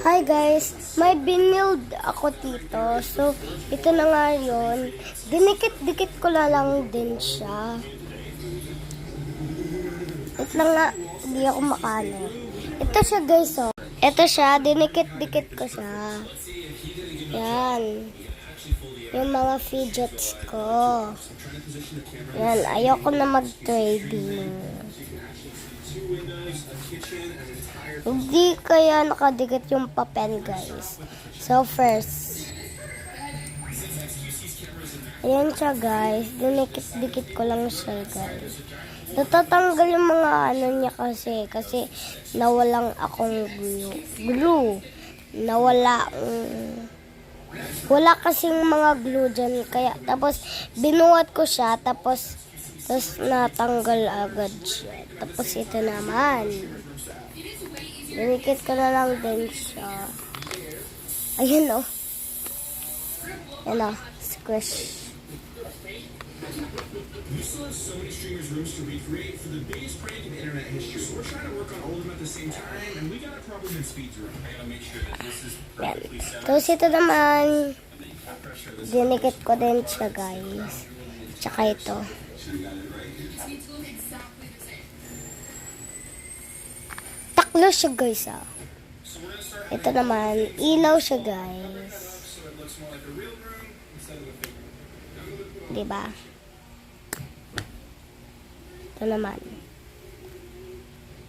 Hi guys, may binild ako dito. So, ito na nga yun. Dinikit-dikit ko na lang din siya. Ito na nga, hindi ako makano. Ito siya guys, oh. Ito siya, dinikit-dikit ko siya. Yan. Yung mga fidgets ko. Yan, ayoko na mag-trading. Hindi kaya nakadikit yung papel guys. So first, ayan siya guys. Dinikit-dikit ko lang siya guys. Natatanggal yung mga ano niya kasi nawalang akong glue. Wala kasing mga glue dyan. Kaya, tapos binuhat ko siya. Tapos natanggal agad siya. Tapos ito naman. Dinikit ko na lang din siya. Ayan o. Ayan o. Squish. We still have so many streamers' rooms to recreate for the biggest prank in internet history. So we're trying to work on all of them at the same time, and we got a problem in speed through. I gotta make sure that this is perfectly set up. Tapos ito naman, dinikit ko din siya guys. Tsaka ito. Taklo siya guys ah. Ito naman, ilaw siya guys. Diba? Ito naman.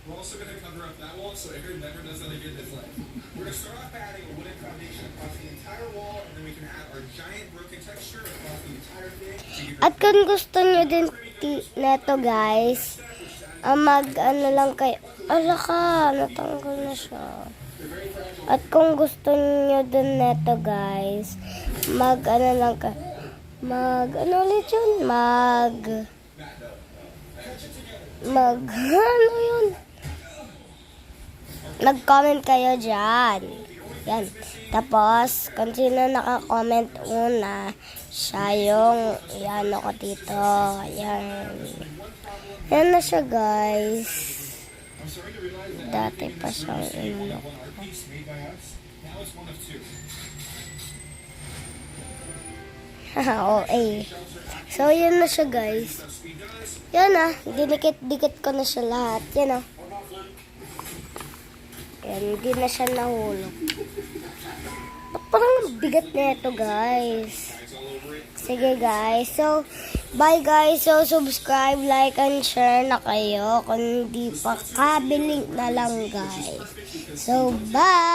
We're also going to cover up that wall so Edgar never does that again in his life. We're going to start off by adding a wooden foundation across the entire wall, and then we can add our giant broken texture across the entire thing. At kung gusto nyo din neto guys, mag-ano lang kayo. Ala ka, natanggal na siya. At kung gusto nyo din neto guys, mag-ano lang kayo. Ano ulit yun? Ano yun? Mag-comment kayo dyan. Yan. Tapos, kung sino naka-comment una, siya yung yan ako dito. Yan. Yan na siya guys. Dati pa siyang inulok. Haha, okay. So, yan na siya guys. Yan ah, dinikit-dikit ko na siya lahat. Yan ah. Yan, hindi na siya nahulog. Parang bigat na ito guys. Sige guys. So, bye guys. So, subscribe, like, and share na kayo. Kung hindi pa, kabiling na lang guys. So, bye!